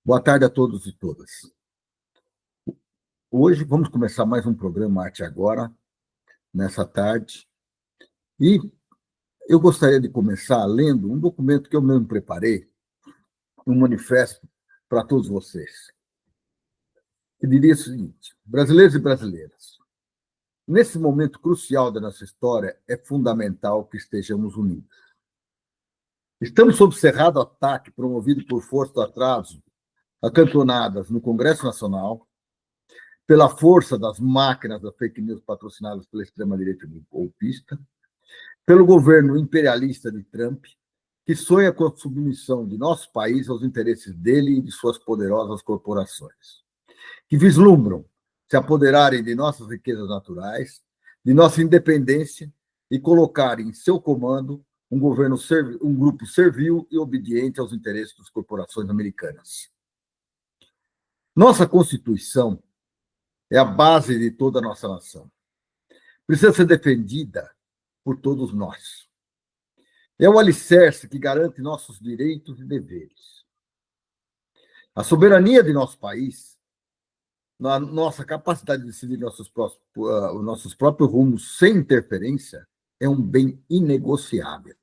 Boa tarde a todos e todas. Hoje vamos começar mais um programa Arte Agora, nessa tarde. E eu gostaria de começar lendo um documento que eu mesmo preparei, um manifesto para todos vocês. Eu diria o seguinte: brasileiros e brasileiras, nesse momento crucial da nossa história, é fundamental que estejamos unidos. Estamos sob cerrado ataque promovido por força do atraso, acantonadas no Congresso Nacional, pela força das máquinas da fake news patrocinadas pela extrema-direita golpista, pelo governo imperialista de Trump, que sonha com a submissão de nosso país aos interesses dele e de suas poderosas corporações, que vislumbram se apoderarem de nossas riquezas naturais, de nossa independência e colocarem em seu comando um grupo servil e obediente aos interesses das corporações americanas. Nossa Constituição é a base de toda a nossa nação. Precisa ser defendida por todos nós. É o alicerce que garante nossos direitos e deveres. A soberania de nosso país, na nossa capacidade de decidir nossos próprios rumos sem interferência, é um bem inegociável.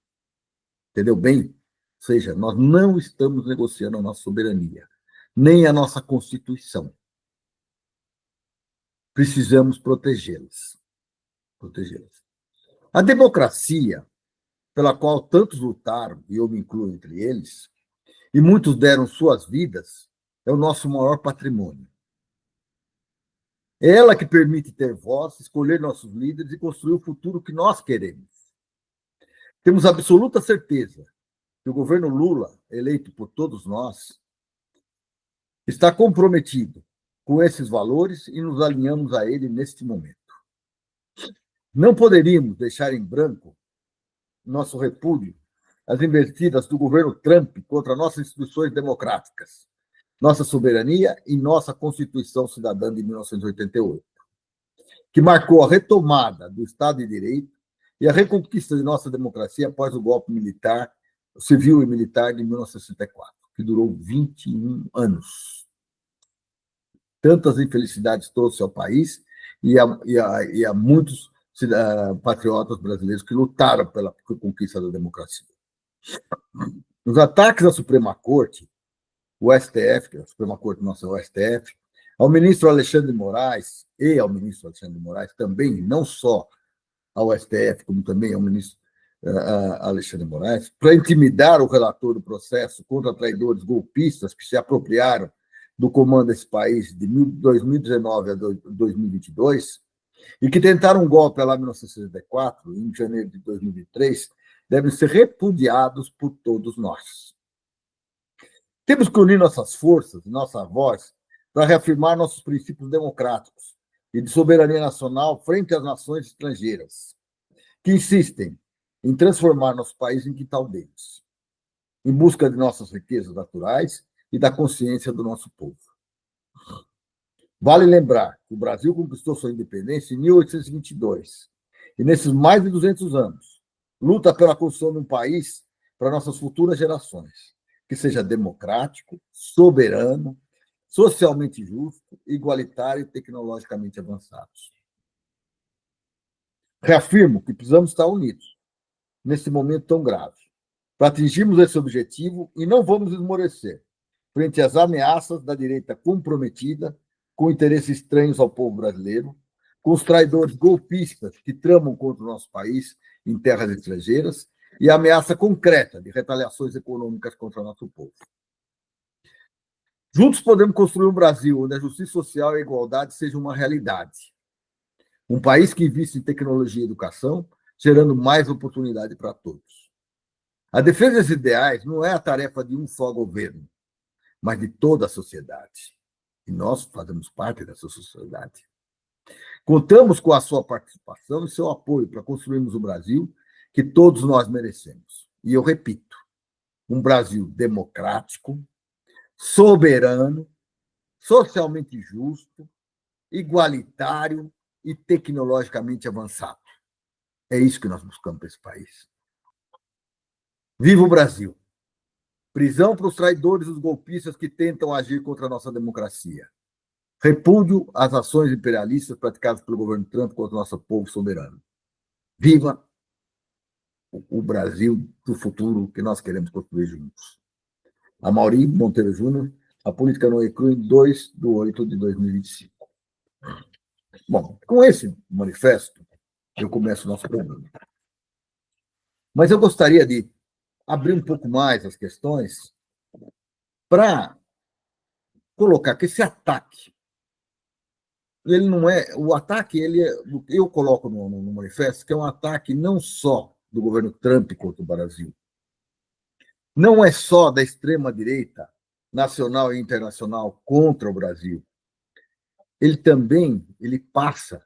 Entendeu bem? Ou seja, nós não estamos negociando a nossa soberania, nem a nossa Constituição. Precisamos protegê-las. A democracia, pela qual tantos lutaram, e eu me incluo entre eles, e muitos deram suas vidas, é o nosso maior patrimônio. É ela que permite ter voz, escolher nossos líderes e construir o futuro que nós queremos. Temos absoluta certeza que o governo Lula, eleito por todos nós, está comprometido com esses valores e nos alinhamos a ele neste momento. Não poderíamos deixar em branco nosso repúdio às investidas do governo Trump contra nossas instituições democráticas, nossa soberania e nossa Constituição Cidadã de 1988, que marcou a retomada do Estado de Direito e a reconquista de nossa democracia após o golpe militar, civil e militar de 1964, que durou 21 anos. Tantas infelicidades trouxe ao país e a muitos patriotas brasileiros que lutaram pela conquista da democracia. Os ataques à Suprema Corte, o STF, que é a Suprema Corte nossa é o STF, ao ministro Alexandre de Moraes, também, não só ao STF, como também ao ministro Alexandre de Moraes, para intimidar o relator do processo contra traidores golpistas que se apropriaram do comando desse país de 2019 a 2022 e que tentaram um golpe lá em 1964, em janeiro de 2003, devem ser repudiados por todos nós. Temos que unir nossas forças e nossa voz para reafirmar nossos princípios democráticos e de soberania nacional frente às nações estrangeiras, que insistem em transformar nosso país em quintal deles, em busca de nossas riquezas naturais e da consciência do nosso povo. Vale lembrar que o Brasil conquistou sua independência em 1822 e, nesses mais de 200 anos, luta pela construção de um país para nossas futuras gerações, que seja democrático, soberano, socialmente justo, igualitário e tecnologicamente avançado. Reafirmo que precisamos estar unidos nesse momento tão grave para atingirmos esse objetivo e não vamos esmorecer frente às ameaças da direita comprometida com interesses estranhos ao povo brasileiro, com os traidores golpistas que tramam contra o nosso país em terras estrangeiras e a ameaça concreta de retaliações econômicas contra o nosso povo. Juntos podemos construir um Brasil onde a justiça social e a igualdade sejam uma realidade. Um país que invista em tecnologia e educação, gerando mais oportunidade para todos. A defesa desses ideais não é a tarefa de um só governo, mas de toda a sociedade. E nós fazemos parte dessa sociedade. Contamos com a sua participação e seu apoio para construirmos o Brasil que todos nós merecemos. E eu repito, um Brasil democrático, soberano, socialmente justo, igualitário e tecnologicamente avançado. É isso que nós buscamos para esse país. Viva o Brasil! Prisão para os traidores e os golpistas que tentam agir contra a nossa democracia. Repúdio às ações imperialistas praticadas pelo governo Trump contra o nosso povo soberano. Viva o Brasil do futuro que nós queremos construir juntos. Amaury Monteiro Júnior, a política não recrua em 2/8/2025. Bom, com esse manifesto, eu começo o nosso programa. Mas eu gostaria de abrir um pouco mais as questões para colocar que esse ataque, ele não é, o ataque, eu coloco no manifesto que é um ataque não só do governo Trump contra o Brasil, não é só da extrema-direita nacional e internacional contra o Brasil, ele passa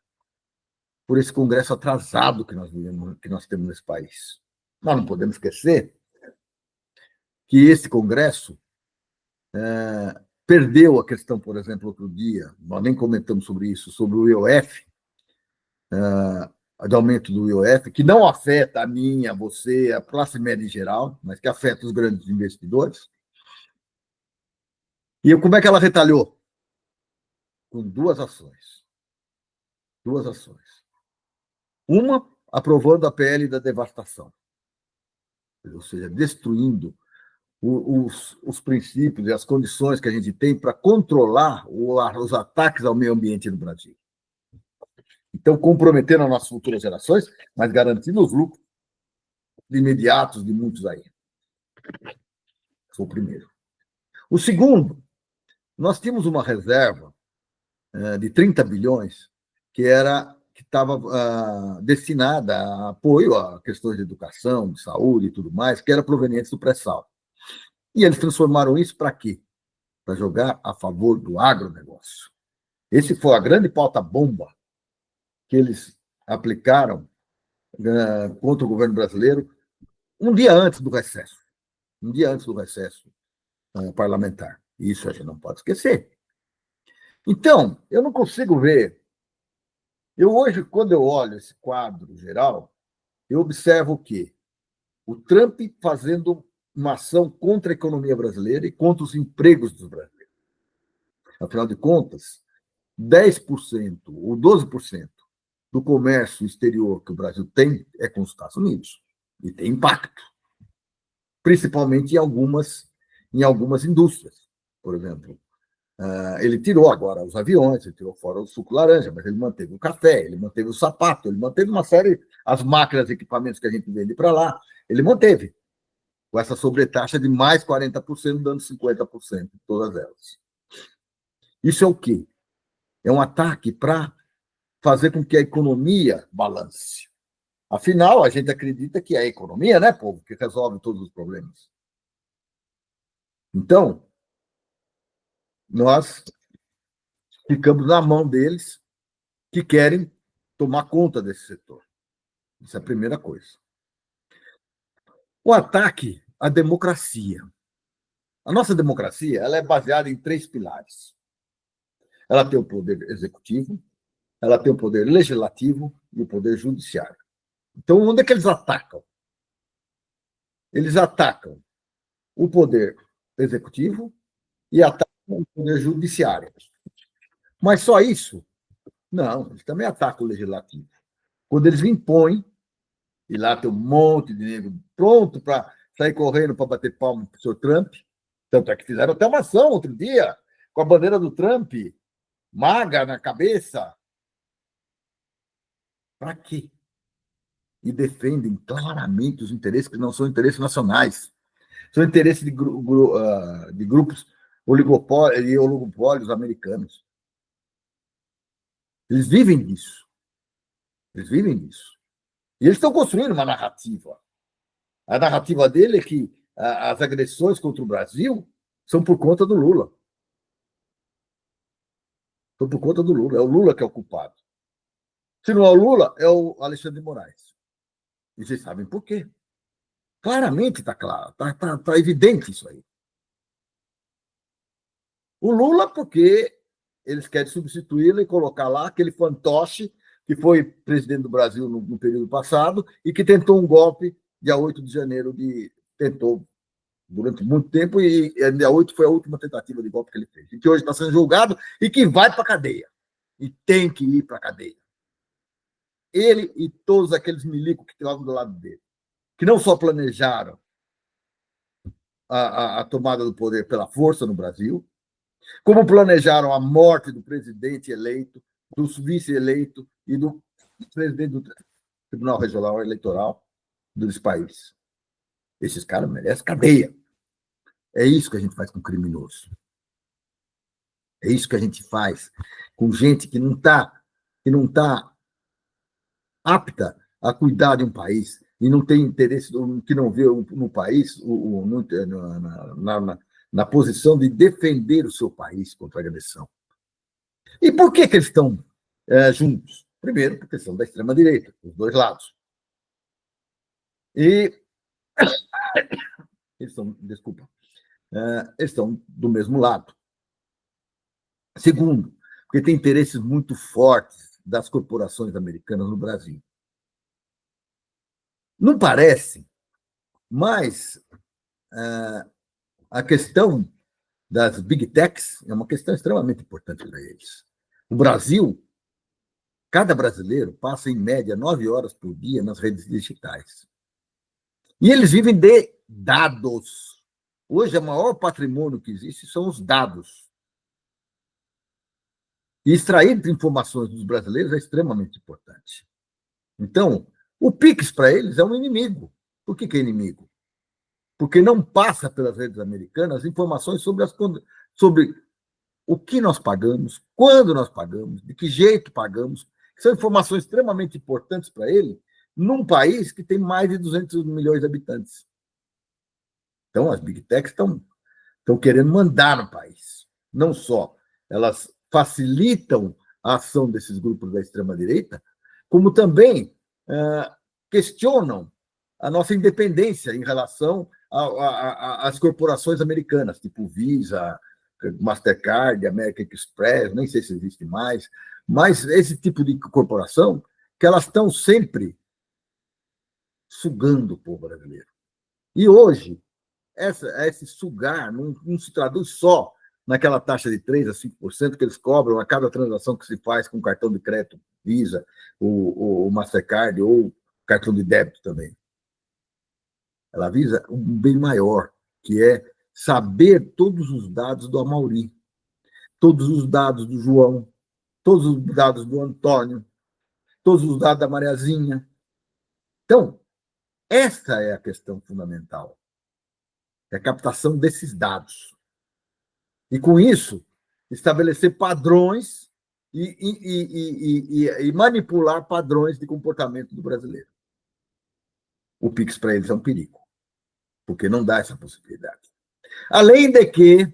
por esse Congresso atrasado que nós temos nesse país. Nós não podemos esquecer que esse Congresso perdeu a questão, por exemplo, outro dia, nós nem comentamos sobre isso, sobre o IOF, de aumento do IOF, que não afeta a mim, a você, a classe média em geral, mas que afeta os grandes investidores. E como é que ela retalhou? Com duas ações. Duas ações. Uma, aprovando a PL da devastação, ou seja, destruindo os princípios e as condições que a gente tem para controlar os ataques ao meio ambiente no Brasil. Então, comprometendo as nossas futuras gerações, mas garantindo os lucros imediatos de muitos aí. Foi o primeiro. O segundo, nós tínhamos uma reserva de 30 bilhões que estava destinada a apoio a questões de educação, de saúde e tudo mais, que era proveniente do pré-sal. E eles transformaram isso para quê? Para jogar a favor do agronegócio. Esse foi a grande pauta-bomba que eles aplicaram contra o governo brasileiro um dia antes do recesso. Um dia antes do recesso parlamentar. Isso a gente não pode esquecer. Então, eu não consigo ver. Eu hoje, quando eu olho esse quadro geral, eu observo o quê? O Trump fazendo uma ação contra a economia brasileira e contra os empregos dos brasileiros. Afinal de contas, 10% ou 12% do comércio exterior que o Brasil tem é com os Estados Unidos. E tem impacto. Principalmente em algumas indústrias. Por exemplo, ele tirou agora os aviões, ele tirou fora o suco laranja, mas ele manteve o café, ele manteve o sapato, ele manteve uma série, as máquinas e equipamentos que a gente vende para lá, ele manteve, com essa sobretaxa de mais 40%, dando 50% em todas elas. Isso é o quê? É um ataque para fazer com que a economia balance. Afinal, a gente acredita que é a economia, né, povo, que resolve todos os problemas. Então, nós ficamos na mão deles que querem tomar conta desse setor. Isso é a primeira coisa. O ataque à democracia. A nossa democracia ela é baseada em 3 pilares. Ela tem o poder executivo, ela tem o poder legislativo e o poder judiciário. Então, onde é que eles atacam? Eles atacam o poder executivo e atacam o poder judiciário. Mas só isso? Não, eles também atacam o legislativo. Quando eles impõem, e lá tem um monte de negro pronto para sair correndo para bater palma para o senhor Trump, tanto é que fizeram até uma ação outro dia, com a bandeira do Trump, maga na cabeça. Para quê? E defendem claramente os interesses que não são interesses nacionais. São interesses de grupos oligopólios americanos. Eles vivem disso. Eles vivem disso. E eles estão construindo uma narrativa. A narrativa dele é que as agressões contra o Brasil são por conta do Lula. São por conta do Lula. É o Lula que é o culpado. Se não é o Lula, é o Alexandre de Moraes. E vocês sabem por quê. Claramente está claro, está evidente isso aí. O Lula, porque eles querem substituí-lo e colocar lá aquele fantoche que foi presidente do Brasil no período passado e que tentou um golpe dia 8 de janeiro, tentou durante muito tempo, e a 68 foi a última tentativa de golpe que ele fez, e que hoje está sendo julgado e que vai para a cadeia. E tem que ir para a cadeia. Ele e todos aqueles milicos que estavam do lado dele, que não só planejaram a tomada do poder pela força no Brasil, como planejaram a morte do presidente eleito, do vice-eleito e do presidente do Tribunal Regional Eleitoral dos países. Esses caras merecem cadeia. É isso que a gente faz com criminoso. É isso que a gente faz com gente que não tá apta a cuidar de um país e não tem interesse, que não vê no país na posição de defender o seu país contra a agressão. E por que eles estão juntos? Primeiro, porque são da extrema-direita, dos dois lados. E eles estão do mesmo lado. Segundo, porque tem interesses muito fortes das corporações americanas no Brasil. Não parece, mas a questão das big techs é uma questão extremamente importante para eles. O Brasil, cada brasileiro passa, em média, 9 horas por dia nas redes digitais. E eles vivem de dados. Hoje, o maior patrimônio que existe são os dados. E extrair informações dos brasileiros é extremamente importante. Então, o Pix, para eles, é um inimigo. Por que é inimigo? Porque não passa pelas redes americanas informações sobre o que nós pagamos, quando nós pagamos, de que jeito pagamos. São informações extremamente importantes para ele, num país que tem mais de 200 milhões de habitantes. Então, as big techs estão querendo mandar no país. Não só elas facilitam a ação desses grupos da extrema-direita, como também questionam a nossa independência em relação às corporações americanas, tipo Visa, Mastercard, American Express, nem sei se existe mais, mas esse tipo de corporação que elas estão sempre sugando o povo brasileiro. E hoje, esse sugar não se traduz só naquela taxa de 3% a 5% que eles cobram a cada transação que se faz com cartão de crédito, Visa, o Mastercard ou cartão de débito também. Ela visa um bem maior, que é saber todos os dados do Amaury, todos os dados do João, todos os dados do Antônio, todos os dados da Mariazinha. Então, essa é a questão fundamental. É a captação desses dados. E, com isso, estabelecer padrões e manipular padrões de comportamento do brasileiro. O Pix, para eles, é um perigo, porque não dá essa possibilidade. Além de que,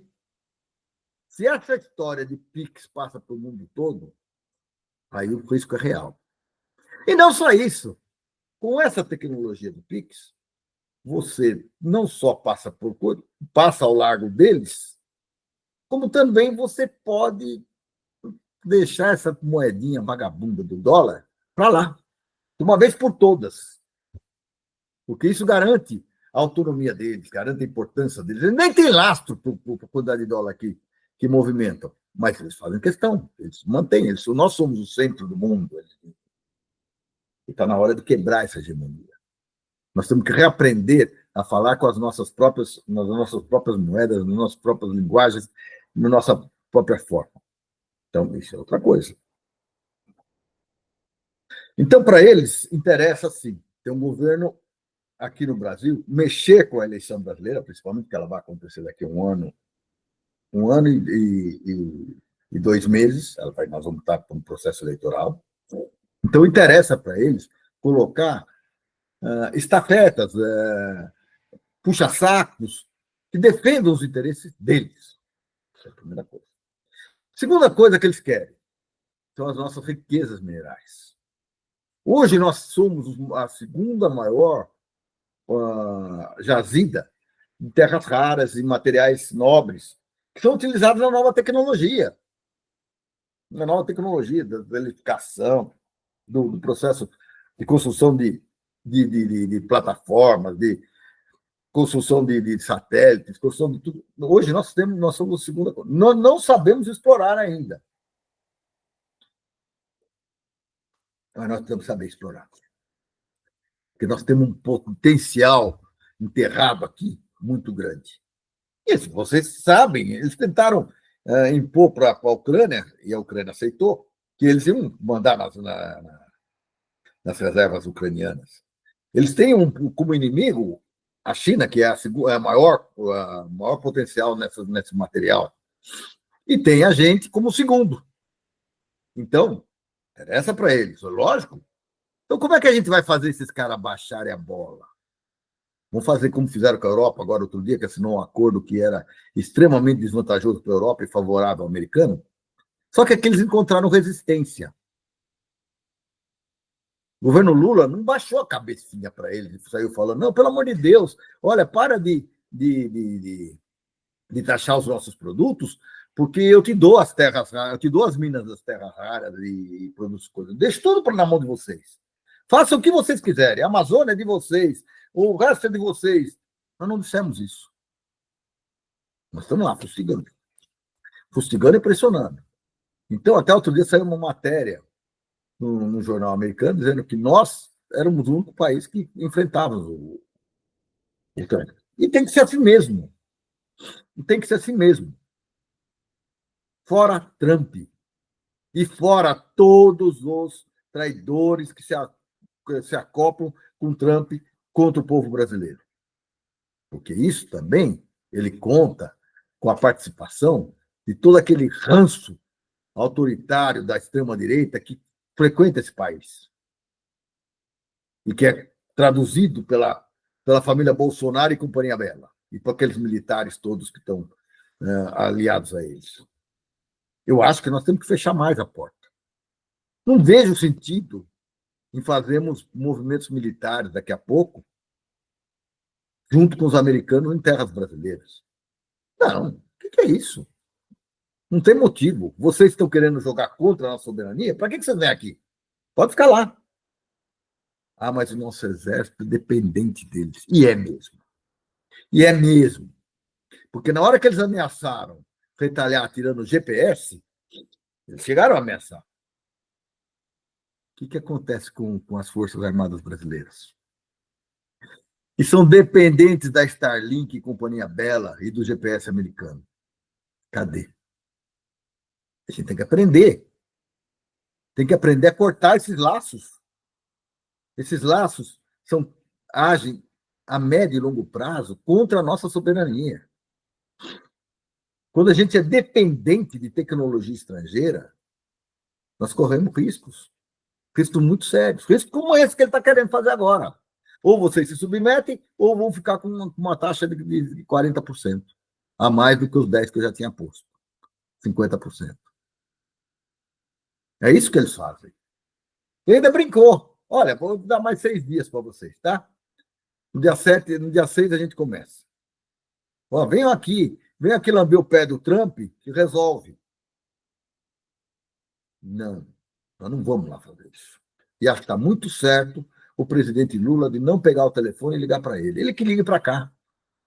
se essa história de Pix passa para o mundo todo, aí o risco é real. E não só isso. Com essa tecnologia do Pix, você não só passa ao largo deles, como também você pode deixar essa moedinha vagabunda do dólar para lá, de uma vez por todas. Porque isso garante a autonomia deles, garante a importância deles. Eles nem tem lastro para a quantidade de dólar que movimentam, mas eles fazem questão, eles mantêm. Nós somos o centro do mundo. E está na hora de quebrar essa hegemonia. Nós temos que reaprender a falar com nas nossas próprias moedas, nas nossas próprias linguagens, na nossa própria forma. Então, isso é outra coisa. Então, para eles, interessa, sim, ter um governo aqui no Brasil, mexer com a eleição brasileira, principalmente que ela vai acontecer daqui a um ano e 2 meses, nós vamos estar para um processo eleitoral. Então, interessa para eles colocar estafetas, puxa-sacos, que defendam os interesses deles. Essa é a primeira coisa. Segunda coisa que eles querem são as nossas riquezas minerais. Hoje nós somos a segunda maior jazida de terras raras e materiais nobres que são utilizados na nova tecnologia. Na nova tecnologia da eletrificação, do processo de construção de plataformas, construção de satélites, construção de tudo. Hoje nós somos a segunda coisa. Nós não sabemos explorar ainda. Mas nós temos que saber explorar. Porque nós temos um potencial enterrado aqui muito grande. Isso, vocês sabem, eles tentaram impor para a Ucrânia, e a Ucrânia aceitou, que eles iam mandar nas reservas ucranianas. Eles têm como inimigo a China, que é a maior potencial nesse material, e tem a gente como segundo. Então, interessa para eles, lógico. Então, como é que a gente vai fazer esses caras baixarem a bola? Vamos fazer como fizeram com a Europa agora, outro dia, que assinou um acordo que era extremamente desvantajoso para a Europa e favorável ao americano? Só que aqui eles encontraram resistência. O governo Lula não baixou a cabecinha para eles, saiu falando, não, pelo amor de Deus, olha, para de taxar os nossos produtos, porque eu te dou as terras raras, eu te dou as minas das terras raras e produtos coisas. Deixa tudo na mão de vocês. Façam o que vocês quiserem. A Amazônia é de vocês, o resto é de vocês. Nós não dissemos isso. Nós estamos lá, fustigando. Fustigando e pressionando. Então, até outro dia saiu uma matéria no jornal americano dizendo que nós éramos o único país que enfrentávamos o Trump. E tem que ser assim mesmo. E tem que ser assim mesmo. Fora Trump. E fora todos os traidores que se acoplam com Trump contra o povo brasileiro. Porque isso também, ele conta com a participação de todo aquele ranço autoritário da extrema-direita que frequenta esse país. E que é traduzido pela família Bolsonaro e companhia bela. E por aqueles militares todos que estão aliados a eles. Eu acho que nós temos que fechar mais a porta. Não vejo sentido em fazermos movimentos militares daqui a pouco, junto com os americanos em terras brasileiras. Não, o que é isso? Não tem motivo. Vocês estão querendo jogar contra a nossa soberania? Para que vocês vêm aqui? Pode ficar lá. Ah, mas o nosso exército é dependente deles. E é mesmo. E é mesmo. Porque na hora que eles ameaçaram retalhar tirando o GPS, eles chegaram a ameaçar. O que acontece com as Forças Armadas Brasileiras? E são dependentes da Starlink e Companhia Bela e do GPS americano. Cadê? A gente tem que aprender. Tem que aprender a cortar esses laços. Esses laços agem a médio e longo prazo contra a nossa soberania. Quando a gente é dependente de tecnologia estrangeira, nós corremos riscos muito sérios. Riscos como esse que ele está querendo fazer agora. Ou vocês se submetem, ou vão ficar com uma taxa de 40%, a mais do que os 10% que eu já tinha posto. 50%. É isso que eles fazem. E ainda brincou. Olha, vou dar mais 6 dias para vocês, tá? No dia 6 a gente começa. Ó, venham aqui lamber o pé do Trump que resolve. Não, nós não vamos lá fazer isso. E acho que está muito certo o presidente Lula de não pegar o telefone e ligar para ele. Ele que ligue para cá.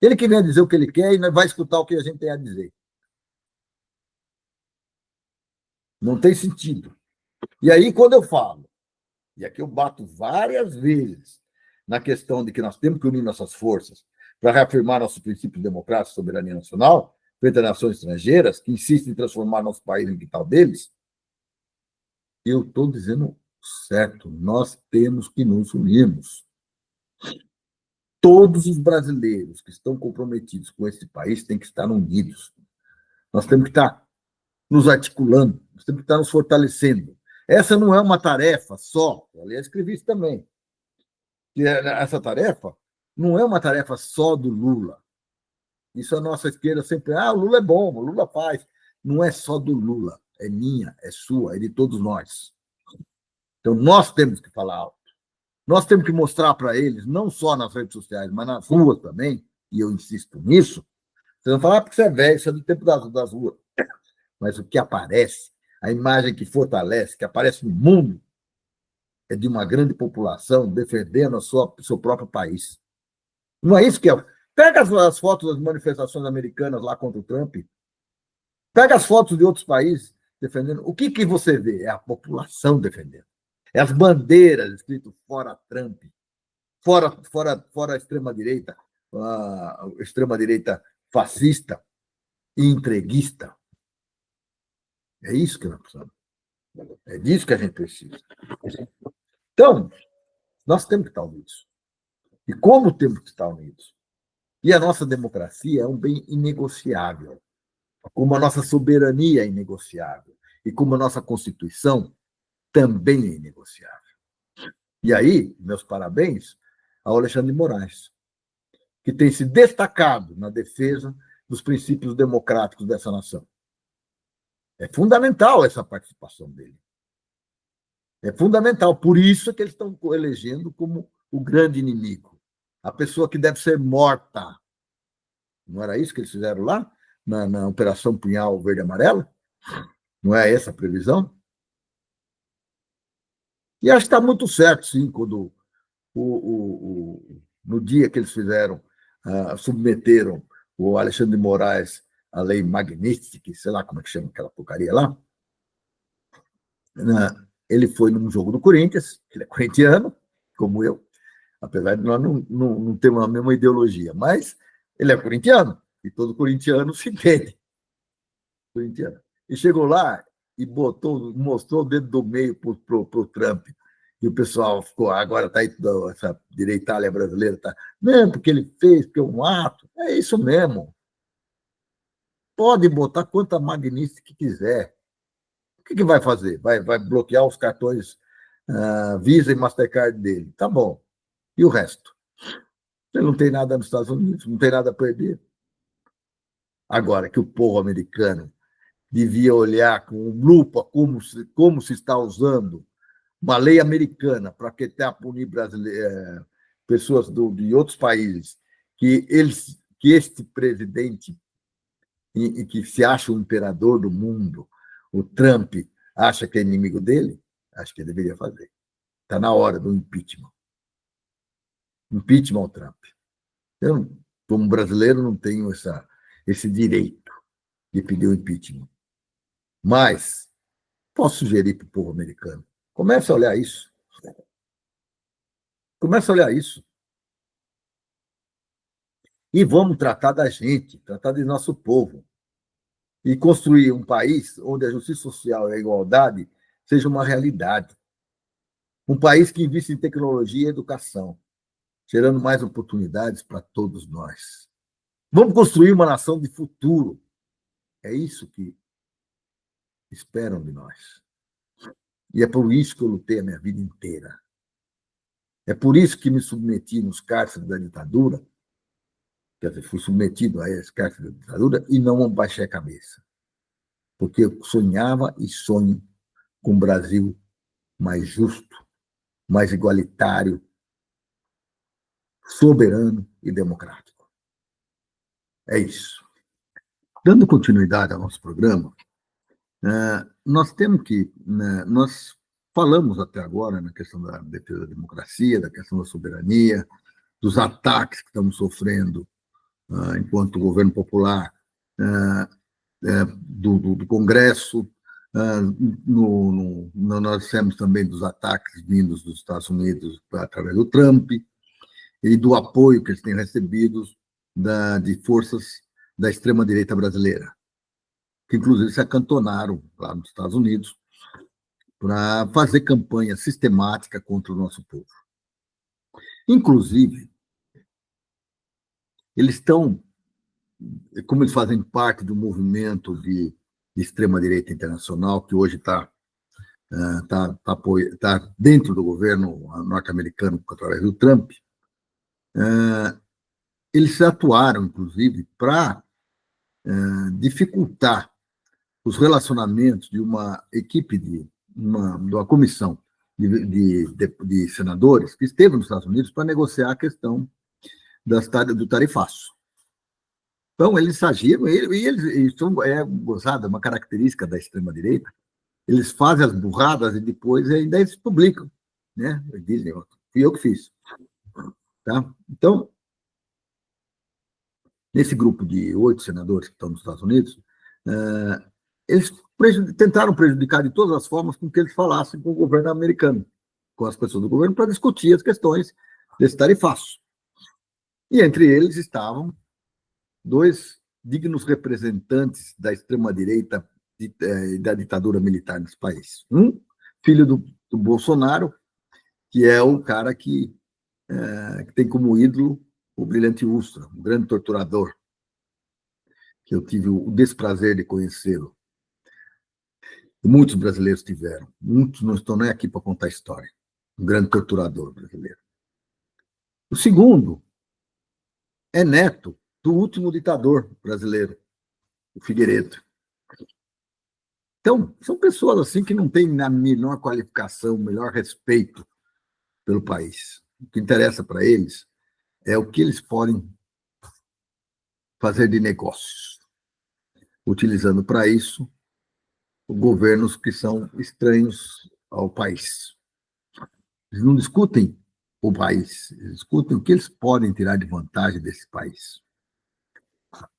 Ele que venha dizer o que ele quer e vai escutar o que a gente tem a dizer. Não tem sentido. E aí, quando eu falo, e aqui eu bato várias vezes na questão de que nós temos que unir nossas forças para reafirmar nossos princípios democráticos e soberania nacional frente a nações estrangeiras que insistem em transformar nosso país em quintal deles, eu estou dizendo certo, nós temos que nos unirmos. Todos os brasileiros que estão comprometidos com esse país têm que estar unidos. Nós temos que estar nos articulando, nós temos que estar nos fortalecendo. Essa não é uma tarefa só, aliás, escrevi isso também. Essa tarefa não é uma tarefa só do Lula. Isso a nossa esquerda sempre, o Lula é bom, o Lula faz. Não é só do Lula, é minha, é sua, é de todos nós. Então, nós temos que falar alto. Nós temos que mostrar para eles, não só nas redes sociais, mas nas ruas também, e eu insisto nisso. Vocês vão falar porque você é velho, isso é do tempo das ruas. Mas o que aparece, a imagem que fortalece, que aparece no mundo, é de uma grande população defendendo seu próprio país. Não é isso que Pega as fotos das manifestações americanas lá contra o Trump, pega as fotos de outros países defendendo. O que você vê? É a população defendendo. É as bandeiras escrito fora Trump, fora a extrema-direita fascista e entreguista. É isso que nós precisamos. É disso que a gente precisa. Então, nós temos que estar unidos. E como temos que estar unidos? E a nossa democracia é um bem inegociável, como a nossa soberania é inegociável, e como a nossa Constituição também é inegociável. E aí, meus parabéns ao Alexandre de Moraes, que tem se destacado na defesa dos princípios democráticos dessa nação. É fundamental essa participação dele. É fundamental. Por isso que eles estão elegendo como o grande inimigo, a pessoa que deve ser morta. Não era isso que eles fizeram lá, na Operação Punhal Verde e Amarelo? Não é essa a previsão? E acho que está muito certo, sim, quando no dia que eles fizeram, submeteram o Alexandre de Moraes à lei Magnitsky, sei lá como é que chama aquela porcaria lá, ele foi num jogo do Corinthians, ele é corintiano, como eu, apesar de nós não termos a mesma ideologia, mas ele é corintiano, e todo corintiano se entende. Corintiano. E chegou lá e mostrou o dedo do meio para o Trump. E o pessoal ficou, agora está aí essa direitália brasileira, tá? Não, porque ele fez, porque é um ato. É isso mesmo. Pode botar quanta magnífica que quiser. O que vai fazer? Vai bloquear os cartões Visa e Mastercard dele. Tá bom. E o resto? Ele não tem nada nos Estados Unidos, não tem nada a perder. Agora que o povo americano devia olhar com lupa como se está usando uma lei americana para tentar punir pessoas de outros países, que este presidente, que se acha o imperador do mundo, o Trump, acha que é inimigo dele, acho que ele deveria fazer. Está na hora do impeachment. Impeachment ao Trump. Eu, como brasileiro, não tenho esse direito de pedir o impeachment. Mas posso sugerir para o povo americano. Comece a olhar isso. Comece a olhar isso. E vamos tratar da gente, tratar do nosso povo. E construir um país onde a justiça social e a igualdade sejam uma realidade. Um país que invista em tecnologia e educação, gerando mais oportunidades para todos nós. Vamos construir uma nação de futuro. É isso que esperam de nós. E é por isso que eu lutei a minha vida inteira. É por isso que me submeti nos cárceres da ditadura, quer dizer, fui submetido a esse cárcere da ditadura e não baixei a cabeça. Porque eu sonhava e sonho com um Brasil mais justo, mais igualitário, soberano e democrático. É isso. Dando continuidade ao nosso programa, nós temos que... Nós falamos até agora na questão da defesa da democracia, da questão da soberania, dos ataques que estamos sofrendo enquanto governo popular do Congresso. Nós dissemos também dos ataques vindos dos Estados Unidos através do Trump e do apoio que eles têm recebido de forças da extrema-direita brasileira, que inclusive se acantonaram lá nos Estados Unidos para fazer campanha sistemática contra o nosso povo. Inclusive, eles estão, como eles fazem parte do movimento de extrema-direita internacional, que hoje está dentro do governo norte-americano através do Trump, eles atuaram, inclusive, para dificultar os relacionamentos de uma equipe de uma comissão de senadores que esteve nos Estados Unidos para negociar a questão do tarifaço. Então, eles agiram, e eles é gozada, uma característica da extrema-direita, eles fazem as burradas e depois ainda eles publicam, né? Eles dizem, fui eu que fiz. Tá? Então, nesse grupo de 8 senadores que estão nos Estados Unidos, eles tentaram prejudicar de todas as formas com que eles falassem com o governo americano, com as pessoas do governo, para discutir as questões desse tarifaço. E entre eles estavam 2 dignos representantes da extrema-direita e da ditadura militar nesse país. Um, filho do Bolsonaro, que é o cara que tem como ídolo o Brilhante Ustra, um grande torturador, que eu tive o desprazer de conhecê-lo. E muitos brasileiros tiveram. Muitos não estão nem aqui para contar a história. Um grande torturador brasileiro. O segundo é neto do último ditador brasileiro, o Figueiredo. Então, são pessoas assim que não têm a menor qualificação, o melhor respeito pelo país. O que interessa para eles é o que eles podem fazer de negócios, utilizando para isso governos que são estranhos ao país. Eles não discutem o país, eles discutem o que eles podem tirar de vantagem desse país.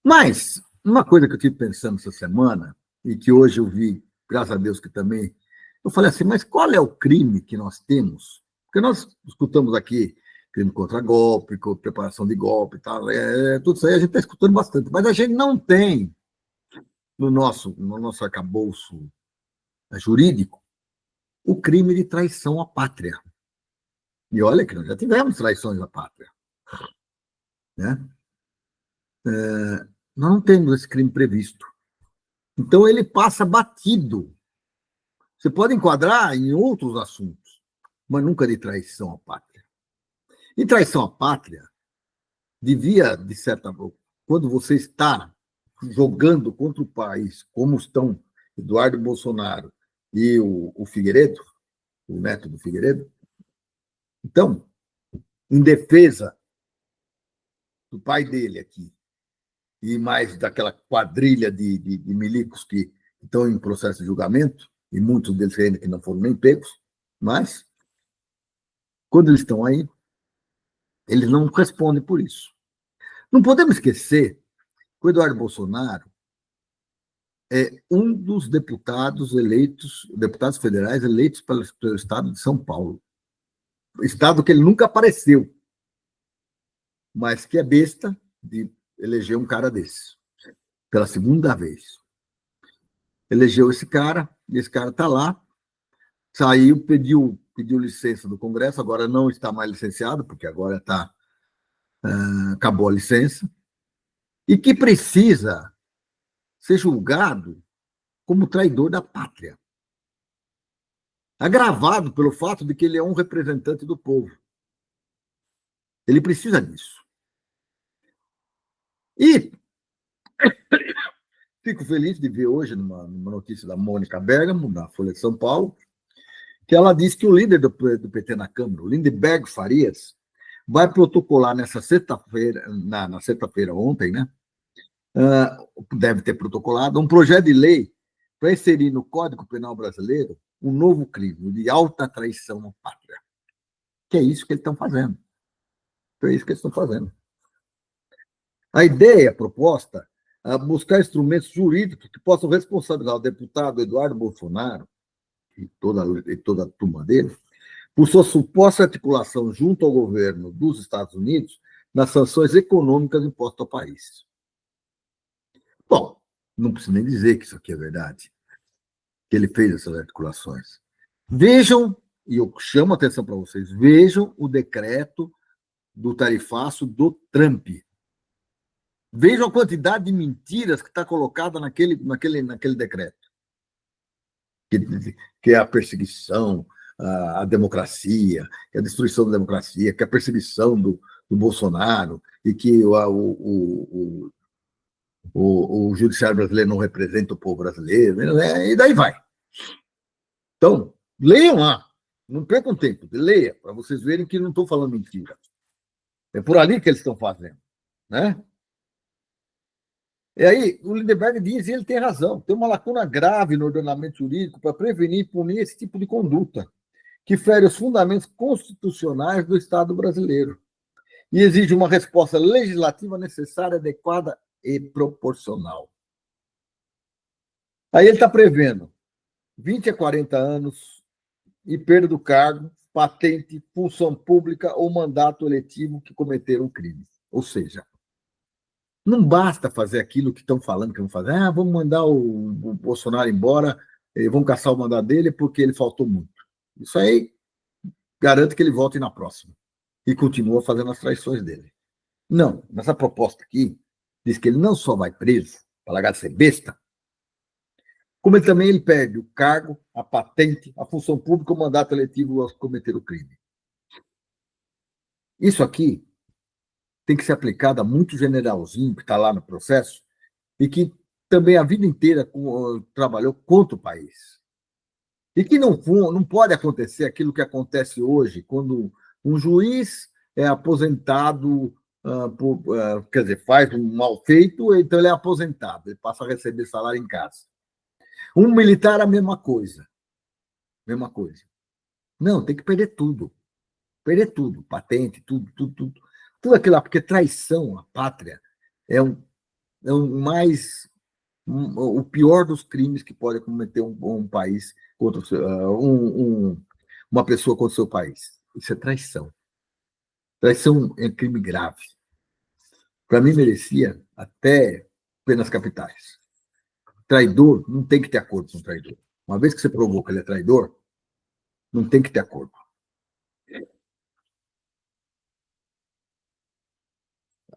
Mas, uma coisa que eu estive pensando essa semana, e que hoje eu vi, graças a Deus que também, eu falei assim, mas qual é o crime que nós temos? Porque nós escutamos aqui crime contra golpe, preparação de golpe e tal, tudo isso aí a gente está escutando bastante, mas a gente não tem no nosso arcabouço jurídico o crime de traição à pátria. E olha que nós já tivemos traições à pátria. Né? Nós não temos esse crime previsto. Então, ele passa batido. Você pode enquadrar em outros assuntos, mas nunca de traição à pátria. E traição à pátria devia, de certa forma, quando você está jogando contra o país, como estão Eduardo Bolsonaro e o Figueiredo, o neto do Figueiredo, então, em defesa do pai dele aqui, e mais daquela quadrilha de milicos que estão em processo de julgamento, e muitos deles ainda que não foram nem pegos, mas, quando eles estão aí, eles não respondem por isso. Não podemos esquecer que o Eduardo Bolsonaro é um dos deputados federais eleitos pelo estado de São Paulo. Estado que ele nunca apareceu, mas que é besta de eleger um cara desse, pela segunda vez. Elegeu esse cara, e esse cara está lá, saiu, pediu licença do Congresso, agora não está mais licenciado, porque agora acabou a licença, e que precisa ser julgado como traidor da pátria, agravado pelo fato de que ele é um representante do povo. Ele precisa disso. E fico feliz de ver hoje, numa notícia da Mônica Bergamo, na Folha de São Paulo, que ela diz que o líder do PT na Câmara, o Lindeberg Farias, vai protocolar nessa sexta-feira, na sexta-feira ontem, né? Deve ter protocolado um projeto de lei para inserir no Código Penal brasileiro um novo crime, de alta traição à pátria. Que é isso que eles estão fazendo. É isso que eles estão fazendo. A ideia proposta é buscar instrumentos jurídicos que possam responsabilizar o deputado Eduardo Bolsonaro e toda a turma dele por sua suposta articulação junto ao governo dos Estados Unidos nas sanções econômicas impostas ao país. Bom, não preciso nem dizer que isso aqui é verdade, que ele fez essas articulações. Vejam, e eu chamo a atenção para vocês, vejam o decreto do tarifaço do Trump. Vejam a quantidade de mentiras que está colocada naquele decreto. Que é a perseguição à democracia, que é a destruição da democracia, que é a perseguição do Bolsonaro, e que o judiciário brasileiro não representa o povo brasileiro, e daí vai. Então, leiam lá, não percam tempo, leia, para vocês verem que não estou falando mentira. É por ali que eles estão fazendo, né? E aí, o Lindeberg diz, e ele tem razão, tem uma lacuna grave no ordenamento jurídico para prevenir e punir esse tipo de conduta, que fere os fundamentos constitucionais do Estado brasileiro e exige uma resposta legislativa necessária, adequada e proporcional. Aí ele está prevendo 20 a 40 anos e perda do cargo, patente, função pública ou mandato eletivo que cometeram um crime. Ou seja, não basta fazer aquilo que estão falando que vão fazer. Ah, vamos mandar o Bolsonaro embora, vamos caçar o mandato dele porque ele faltou muito. Isso aí garante que ele volte na próxima e continua fazendo as traições dele. Não, nessa proposta aqui, diz que ele não só vai preso, para largar de ser besta, como ele perde o cargo, a patente, a função pública, o mandato eletivo ao cometer o crime. Isso aqui tem que ser aplicado a muito generalzinho que está lá no processo e que também a vida inteira trabalhou contra o país. E que não pode acontecer aquilo que acontece hoje, quando um juiz é aposentado, quer dizer, faz um mal feito, então ele é aposentado, ele passa a receber salário em casa. Um militar, a mesma coisa. Mesma coisa. Não, tem que perder tudo. Perder tudo. Patente, tudo, tudo, tudo. Tudo aquilo lá, porque traição à pátria é o pior dos crimes que pode cometer um país contra uma pessoa contra o seu país. Isso é traição. Traição é crime grave. Para mim, merecia até penas capitais. Traidor não tem que ter acordo com o traidor. Uma vez que você provou que ele é traidor, não tem que ter acordo.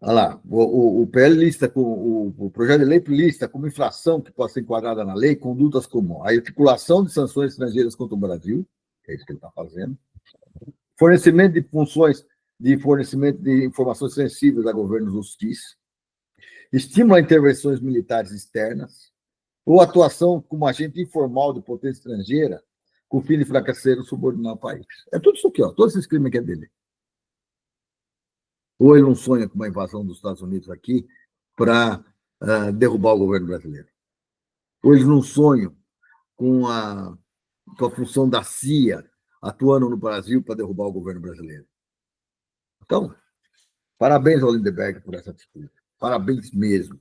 Olha lá, o PL lista, o projeto de lei lista como infração que pode ser enquadrada na lei condutas como a articulação de sanções estrangeiras contra o Brasil, que é isso que ele está fazendo, fornecimento de funções de fornecimento de informações sensíveis a governos hostis, estímulo a intervenções militares externas, ou atuação como agente informal de potência estrangeira com o fim de enfraquecer ou subordinar o país. É tudo isso aqui, ó, todos esses crimes aqui é dele. Ou ele não sonha com uma invasão dos Estados Unidos aqui para derrubar o governo brasileiro. Ou eles não sonham com a função da CIA atuando no Brasil para derrubar o governo brasileiro. Então, parabéns ao Lindeberg por essa atitude. Parabéns mesmo.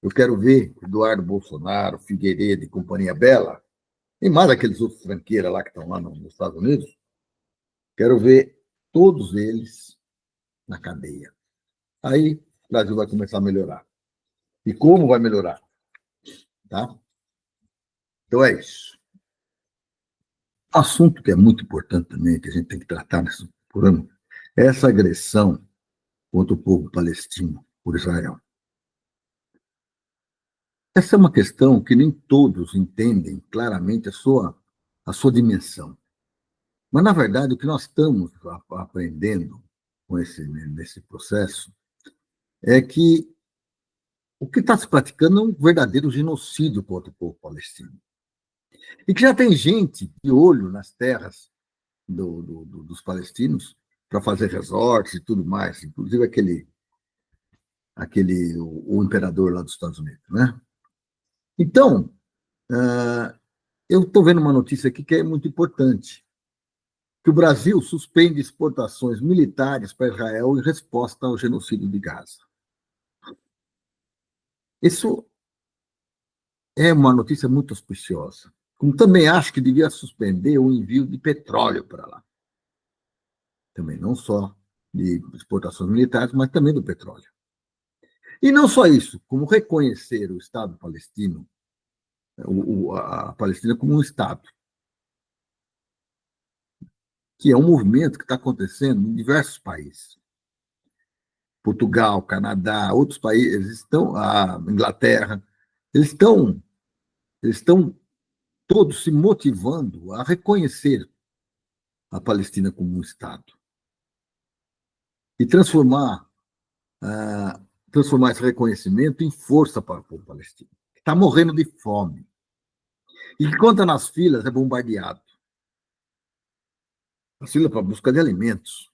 Eu quero ver Eduardo Bolsonaro, Figueiredo e Companhia Bela, e mais aqueles outros tranqueiras lá que estão lá nos Estados Unidos, quero ver todos eles na cadeia. Aí o Brasil vai começar a melhorar. E como vai melhorar? Tá? Então é isso. Assunto que é muito importante também, que a gente tem que tratar nesse programa, é essa agressão contra o povo palestino por Israel. Essa é uma questão que nem todos entendem claramente a sua dimensão. Mas, na verdade, o que nós estamos aprendendo nesse processo é que o que está se praticando é um verdadeiro genocídio contra o povo palestino. E que já tem gente de olho nas terras dos palestinos para fazer resorts e tudo mais, inclusive o imperador lá dos Estados Unidos, né? Então, eu estou vendo uma notícia aqui que é muito importante, que o Brasil suspende exportações militares para Israel em resposta ao genocídio de Gaza. Isso é uma notícia muito auspiciosa. Como também acho que devia suspender o envio de petróleo para lá. Também não só de exportações militares, mas também do petróleo. E não só isso, como reconhecer o Estado palestino, a Palestina como um Estado, que é um movimento que está acontecendo em diversos países. Portugal, Canadá, outros países a Inglaterra, eles estão todos se motivando a reconhecer a Palestina como um Estado e transformar esse reconhecimento em força para o povo palestino, que está morrendo de fome e que, quando está nas filas, é bombardeado. As filas para busca de alimentos.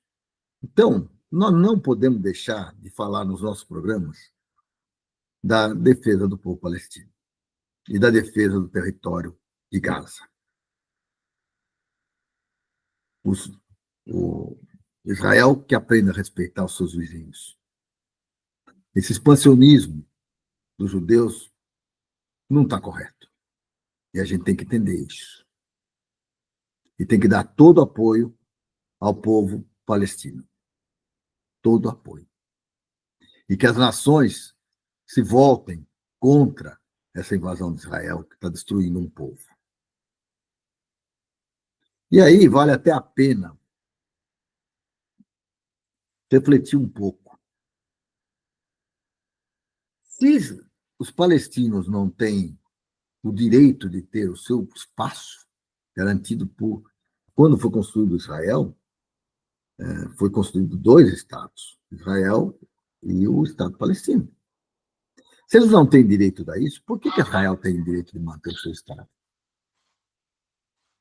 Então, nós não podemos deixar de falar nos nossos programas da defesa do povo palestino e da defesa do território de Gaza. Israel que aprenda a respeitar os seus vizinhos. Esse expansionismo dos judeus não está correto. E a gente tem que entender isso. E tem que dar todo apoio ao povo palestino. Todo apoio. E que as nações se voltem contra essa invasão de Israel, que está destruindo um povo. E aí vale até a pena refletir um pouco. Se os palestinos não têm o direito de ter o seu espaço garantido por... Quando foi construído Israel, foi construído dois estados, Israel e o Estado palestino. Se eles não têm direito a isso, por que Israel tem direito de manter o seu Estado?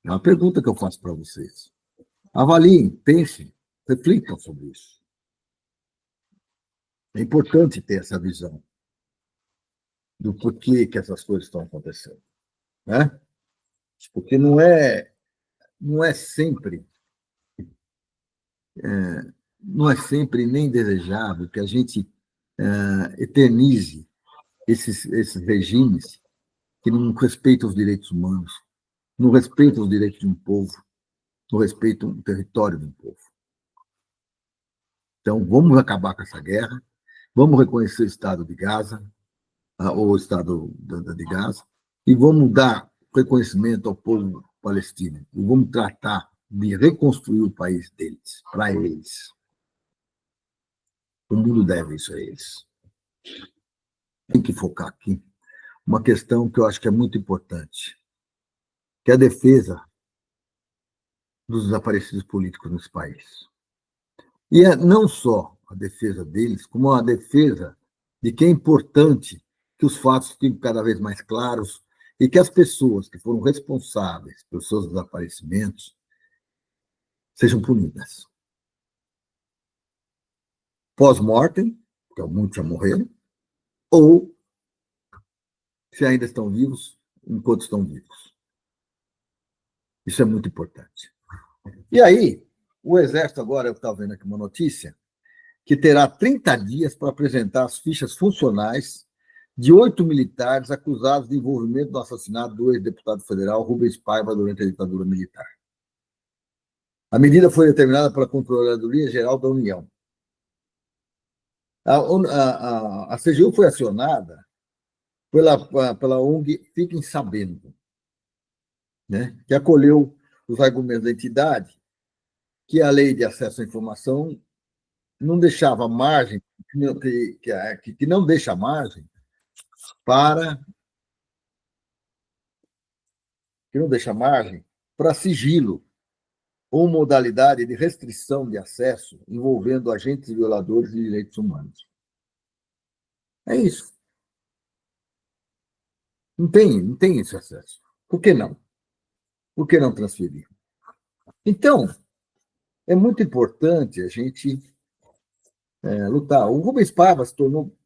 É uma pergunta que eu faço para vocês. Avaliem, pensem, reflitam sobre isso. É importante ter essa visão do porquê que essas coisas estão acontecendo, né? Porque não é sempre nem desejável que a gente eternize esses regimes que não respeitam os direitos humanos, não respeitam os direitos de um povo, não respeitam o território de um povo. Então, vamos acabar com essa guerra, vamos reconhecer o Estado de Gaza, ou o Estado de Gaza, e vamos dar reconhecimento ao povo palestino, e vamos tratar de reconstruir o país deles, para eles. O mundo deve isso a eles. Tem que focar aqui uma questão que eu acho que é muito importante, que é a defesa dos desaparecidos políticos nesse país. E é não só a defesa deles, como a defesa de que é importante que os fatos fiquem cada vez mais claros e que as pessoas que foram responsáveis pelos seus desaparecimentos sejam punidas. Pós-mortem, porque muitos já morreram, ou se ainda estão vivos, enquanto estão vivos. Isso é muito importante. E aí, o Exército agora, eu estava vendo aqui uma notícia, que terá 30 dias para apresentar as fichas funcionais de 8 militares acusados de envolvimento no assassinato do ex-deputado federal Rubens Paiva durante a ditadura militar. A medida foi determinada pela Controladoria Geral da União. A CGU foi acionada pela ONG Fiquem Sabendo, né, que acolheu os argumentos da entidade que a lei de acesso à informação não deixava margem, que não deixa margem para sigilo ou modalidade de restrição de acesso envolvendo agentes violadores de direitos humanos. É isso. Não tem esse acesso. Por que não? Por que não transferir? Então, é muito importante a gente lutar. O Rubens Paiva se tornou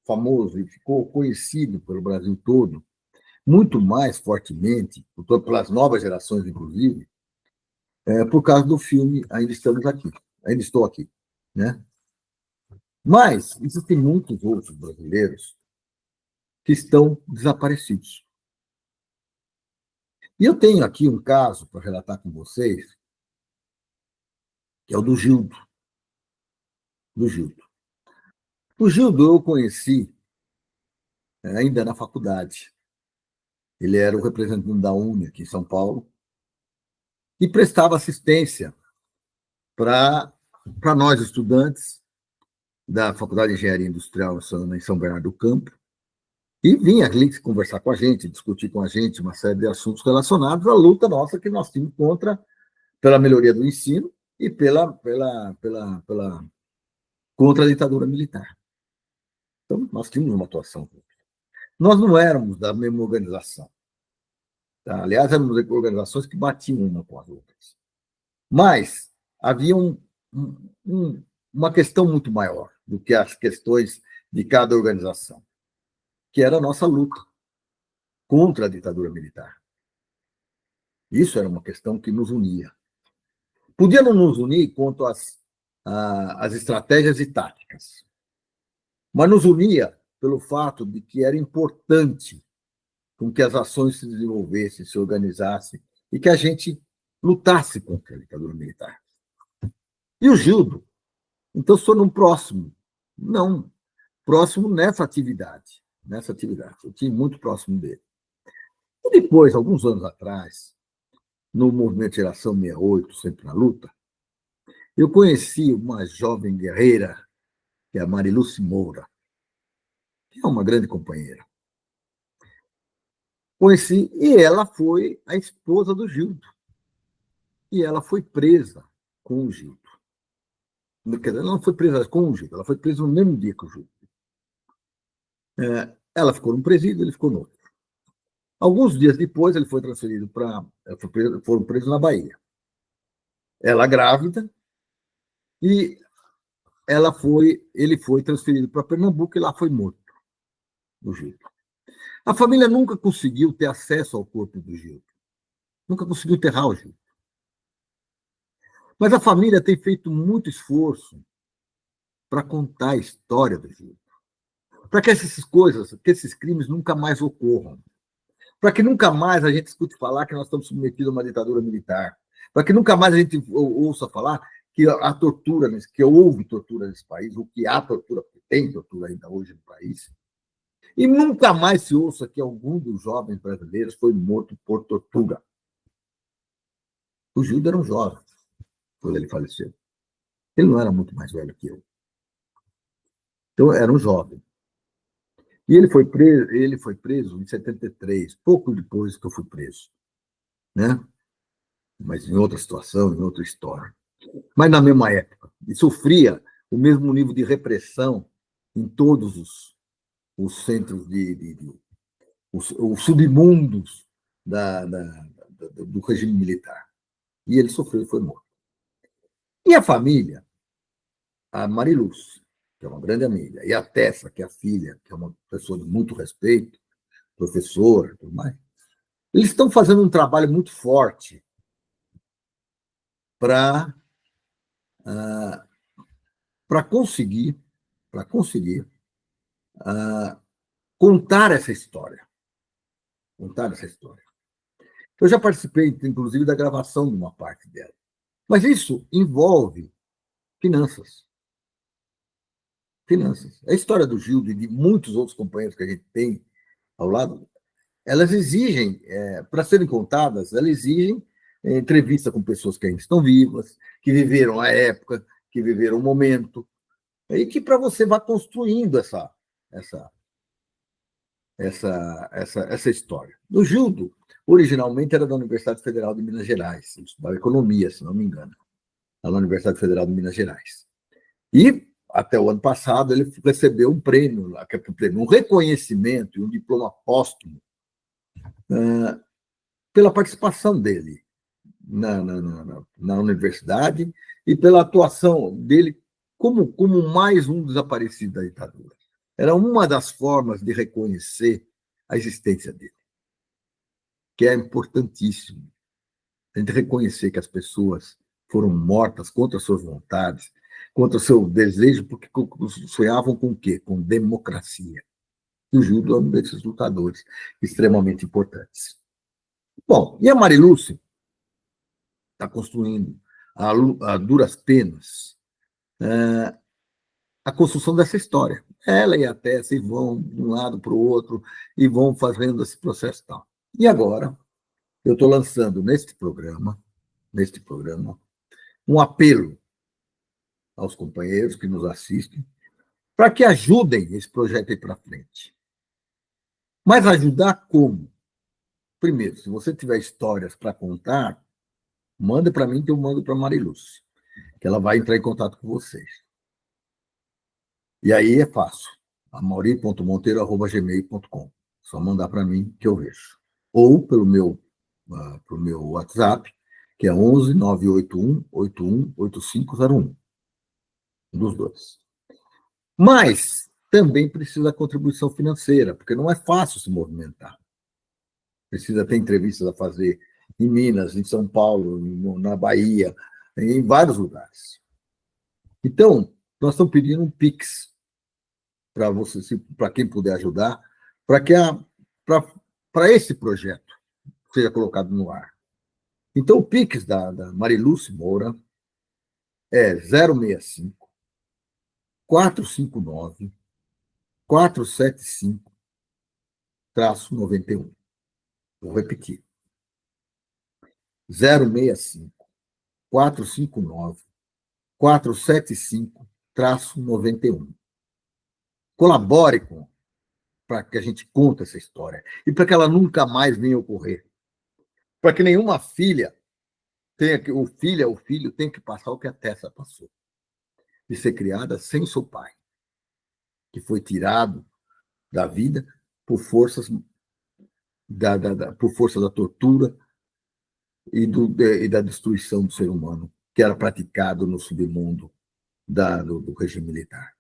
famoso e ficou conhecido pelo Brasil todo, muito mais fortemente, pelas novas gerações, inclusive, por causa do filme Ainda Estamos Aqui, Ainda Estou Aqui, né? Mas existem muitos outros brasileiros que estão desaparecidos. E eu tenho aqui um caso para relatar com vocês, que é o do Gildo. Do Gildo. O Gildo eu conheci ainda na faculdade. Ele era o representante da UNE aqui em São Paulo e prestava assistência para nós, estudantes da Faculdade de Engenharia Industrial em São Bernardo do Campo, e vinha ali conversar com a gente, discutir com a gente uma série de assuntos relacionados à luta nossa que nós tínhamos pela melhoria do ensino e contra a ditadura militar. Então, nós tínhamos uma atuação. Nós não éramos da mesma organização. Tá? Aliás, éramos organizações que batiam uma com as outras. Mas havia uma questão muito maior do que as questões de cada organização, que era a nossa luta contra a ditadura militar. Isso era uma questão que nos unia. Podia não nos unir quanto às as estratégias e táticas. Mas nos unia pelo fato de que era importante com que as ações se desenvolvessem, se organizassem e que a gente lutasse contra a ditadura militar. E o Gildo, então, sou no próximo. Não, próximo nessa atividade. Nessa atividade. Eu tinha muito próximo dele. E depois, alguns anos atrás, no movimento Geração 68, sempre na luta, eu conheci uma jovem guerreira, que é a Mariluce Moura, que é uma grande companheira. Conheci, e ela foi a esposa do Gildo. E ela foi presa com o Gildo. Quer dizer, ela não foi presa com o Gildo, ela foi presa no mesmo dia que o Gildo. Ela ficou num presídio, ele ficou no outro. Alguns dias depois, ele foi transferido para. Foram presos na Bahia. Ela grávida, e ele foi transferido para Pernambuco e lá foi morto, o Gildo. A família nunca conseguiu ter acesso ao corpo do Gildo. Nunca conseguiu enterrar o Gildo. Mas a família tem feito muito esforço para contar a história do Gildo. Para que essas coisas, que esses crimes nunca mais ocorram. Para que nunca mais a gente escute falar que nós estamos submetidos a uma ditadura militar. Para que nunca mais a gente ouça falar que a tortura, que houve tortura nesse país, ou que há tortura, porque tem tortura ainda hoje no país. E nunca mais se ouça que algum dos jovens brasileiros foi morto por tortura. O Gildo era um jovem quando ele faleceu. Ele não era muito mais velho que eu. Então, era um jovem. E ele foi preso em 73, pouco depois que eu fui preso. Né? Mas em outra situação, em outra história. Mas na mesma época. E sofria o mesmo nível de repressão em todos os centros os submundos do regime militar. E ele sofreu e foi morto. E a família, a Mariluz, que é uma grande amiga, e a Tessa, que é a filha, que é uma pessoa de muito respeito, professora, tudo mais, eles estão fazendo um trabalho muito forte para conseguir, contar essa história. Contar essa história. Eu já participei, inclusive, da gravação de uma parte dela. Mas isso envolve finanças. Finanças. A história do Gildo e de muitos outros companheiros que a gente tem ao lado, elas exigem, para serem contadas, elas exigem entrevista com pessoas que ainda estão vivas, que viveram a época, que viveram o momento, e que para você vá construindo essa história. O Gildo, originalmente, era da Universidade Federal de Minas Gerais, estudava economia, se não me engano, na Universidade Federal de Minas Gerais. E, até o ano passado, ele recebeu um prêmio, um reconhecimento e um diploma póstumo pela participação dele na universidade e pela atuação dele como mais um desaparecido da ditadura. Era uma das formas de reconhecer a existência dele, que é importantíssimo. A gente reconhecer que as pessoas foram mortas contra suas vontades, contra seu desejo, porque sonhavam com o quê? Com democracia. E o Gildo é um desses lutadores extremamente importantes. Bom, e a Marilúcia está construindo a duras penas a construção dessa história. Ela e a Tessa vão de um lado para o outro e vão fazendo esse processo tal. E agora, eu estou lançando neste programa, um apelo aos companheiros que nos assistem para que ajudem esse projeto a ir para frente. Mas ajudar como? Primeiro, se você tiver histórias para contar, manda para mim que eu mando para a Mariluz, que ela vai entrar em contato com vocês. E aí é fácil, amauri.monteiro@gmail.com. Só mandar para mim que eu vejo. Ou pro meu WhatsApp, que é 11 981 81 8501. Um dos dois. Mas também precisa da contribuição financeira, porque não é fácil se movimentar. Precisa ter entrevistas a fazer em Minas, em São Paulo, na Bahia, em vários lugares. Então, nós estamos pedindo um Pix para você, para quem puder ajudar, para que para esse projeto seja colocado no ar. Então, o Pix da Mariluce Moura é 065 459 475-91. Vou repetir. 065 459 475-91. Colabore para que a gente conte essa história e para que ela nunca mais venha ocorrer. Para que nenhuma filha tenha que, o filho tem que passar o que a Tessa passou. De ser criada sem seu pai, que foi tirado da vida por forças por força da tortura e da destruição do ser humano, que era praticado no submundo do regime militar.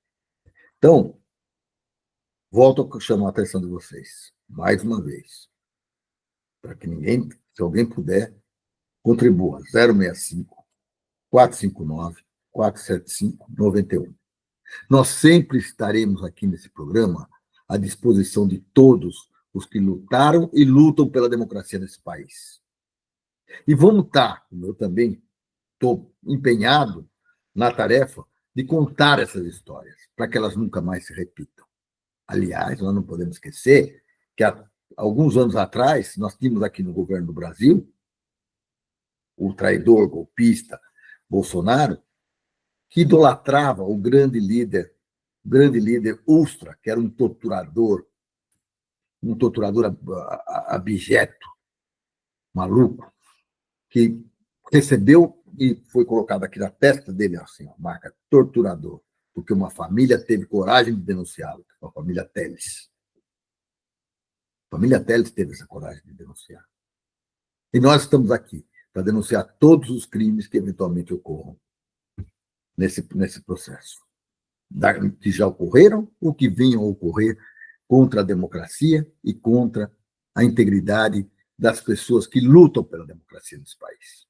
Então, volto a chamar a atenção de vocês, mais uma vez, para que ninguém, se alguém puder, contribua. 065 459 475-91. Nós sempre estaremos aqui nesse programa à disposição de todos os que lutaram e lutam pela democracia nesse país. E vamos estar, como eu também estou empenhado na tarefa de contar essas histórias, para que elas nunca mais se repitam. Aliás, nós não podemos esquecer que há alguns anos atrás, nós tínhamos aqui no governo do Brasil o traidor golpista Bolsonaro, que idolatrava o grande líder Ustra, que era um torturador abjeto, maluco, que recebeu e foi colocado aqui na testa dele assim, a marca torturador, porque uma família teve coragem de denunciá-lo, a família Telles. A família Telles teve essa coragem de denunciar. E nós estamos aqui para denunciar todos os crimes que eventualmente ocorram nesse processo, que já ocorreram ou que venham a ocorrer contra a democracia e contra a integridade das pessoas que lutam pela democracia nesse país.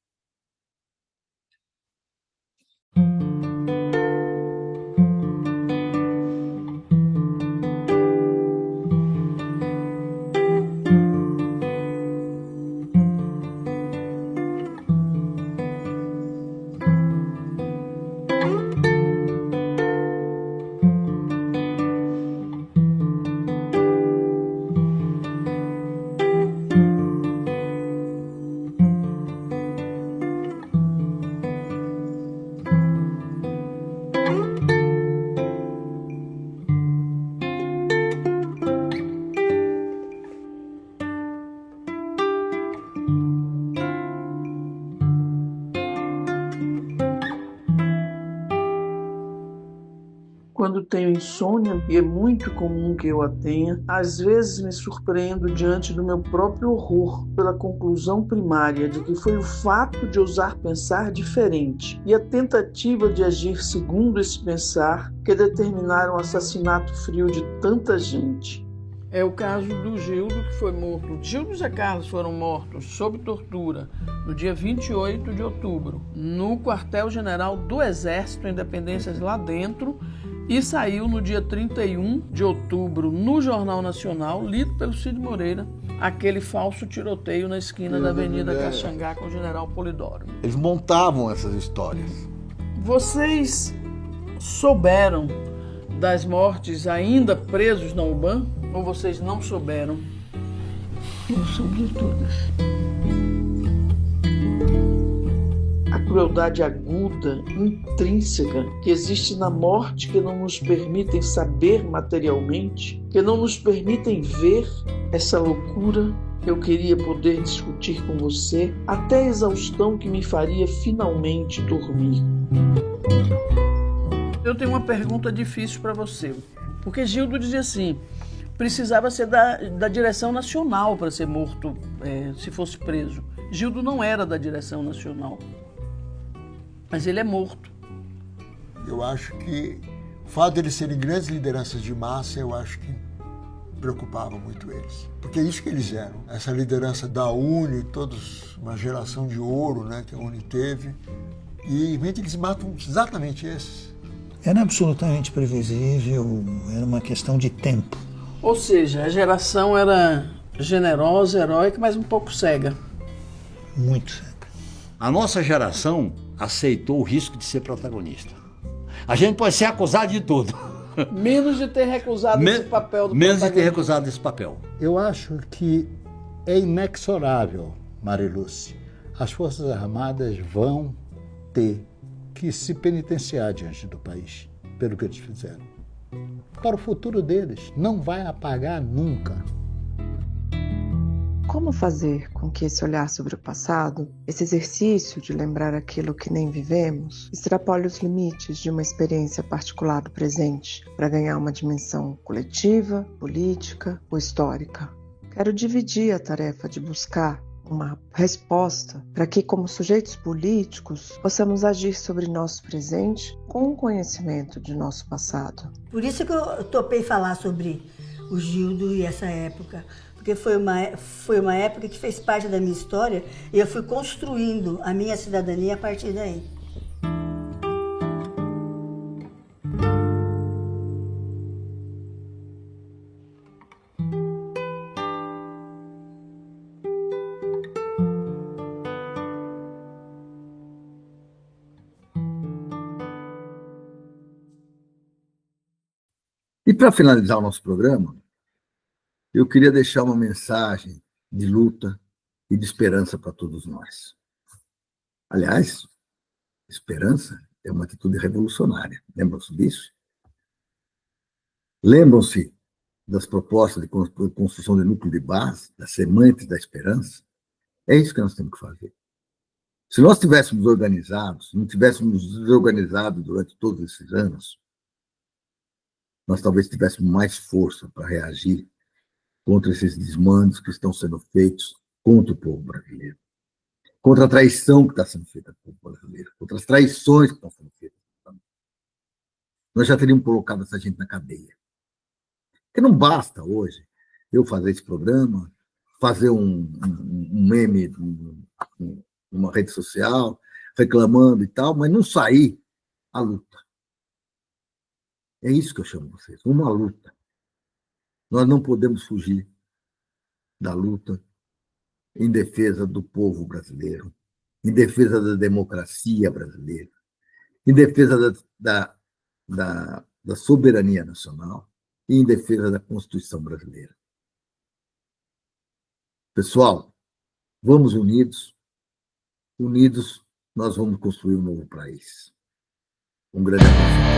Quando tenho insônia, e é muito comum que eu a tenha, às vezes me surpreendo diante do meu próprio horror pela conclusão primária de que foi o fato de ousar pensar diferente e a tentativa de agir segundo esse pensar que determinaram o assassinato frio de tanta gente. É o caso do Gildo, que foi morto. Gildo e Zé Carlos foram mortos sob tortura no dia 28 de outubro, no quartel-general do Exército, Independências, lá dentro, e saiu no dia 31 de outubro no Jornal Nacional, lido pelo Cid Moreira, aquele falso tiroteio na esquina da Avenida Caxangá com o general Polidoro. Eles montavam essas histórias. Vocês souberam das mortes ainda presos na UBAN? Ou vocês não souberam? Eu soube de todas. A crueldade aguda, intrínseca, que existe na morte, que não nos permitem saber materialmente, que não nos permitem ver essa loucura, eu queria poder discutir com você até a exaustão que me faria finalmente dormir. Eu tenho uma pergunta difícil para você, porque Gildo dizia assim: precisava ser da direção nacional para ser morto, se fosse preso. Gildo não era da direção nacional, mas ele é morto. Eu acho que o fato de eles serem grandes lideranças de massa, eu acho que preocupava muito eles. Porque é isso que eles eram. Essa liderança da UNE, todos, uma geração de ouro, né, que a UNE teve. E eles matam exatamente esses. Era absolutamente previsível, era uma questão de tempo. Ou seja, a geração era generosa, heróica, mas um pouco cega. Muito cega. A nossa geração aceitou o risco de ser protagonista. A gente pode ser acusado de tudo. Menos de ter recusado esse papel do Menos de ter protagonista. recusado esse papel. Eu acho que é inexorável, Marilúcia. As Forças Armadas vão ter que se penitenciar diante do país pelo que eles fizeram. Para o futuro deles, não vai apagar nunca. Como fazer com que esse olhar sobre o passado, esse exercício de lembrar aquilo que nem vivemos, extrapole os limites de uma experiência particular do presente para ganhar uma dimensão coletiva, política ou histórica? Quero dividir a tarefa de buscar uma resposta para que, como sujeitos políticos, possamos agir sobre nosso presente com o conhecimento de nosso passado. Por isso que eu topei falar sobre o Gildo e essa época, porque foi uma época que fez parte da minha história e eu fui construindo a minha cidadania a partir daí. E para finalizar o nosso programa, eu queria deixar uma mensagem de luta e de esperança para todos nós. Aliás, esperança é uma atitude revolucionária. Lembram-se disso? Lembram-se das propostas de construção de núcleo de base, das sementes da esperança? É isso que nós temos que fazer. Se nós estivéssemos organizados, não tivéssemos desorganizados durante todos esses anos, nós talvez tivéssemos mais força para reagir contra esses desmandos que estão sendo feitos contra o povo brasileiro, contra a traição que está sendo feita pelo povo brasileiro, contra as traições que estão sendo feitas. Nós já teríamos colocado essa gente na cadeia. Porque não basta hoje eu fazer esse programa, fazer um meme numa rede social, reclamando e tal, mas não sair à luta. É isso que eu chamo vocês, uma luta. Nós não podemos fugir da luta em defesa do povo brasileiro, em defesa da democracia brasileira, em defesa da soberania nacional e em defesa da Constituição brasileira. Pessoal, vamos unidos. Unidos, nós vamos construir um novo país. Um grande abraço.